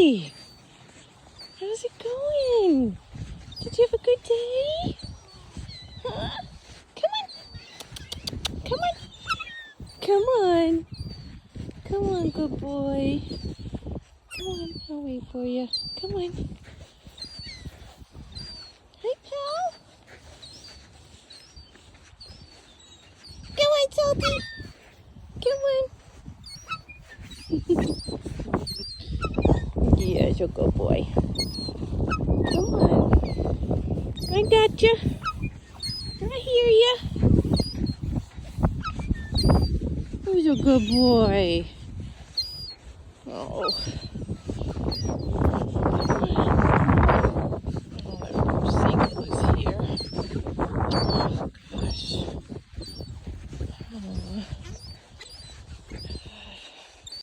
boy. How's it going? Did you have a good day? Huh? Come on. Come on. Come on. Come on, good boy. Come on, I'll wait for you. Come on. Hey, pal. Come on, Salty. Come on. Yes, you're a good boy. Come on. I got you. I hear you. Who's a good boy? Oh.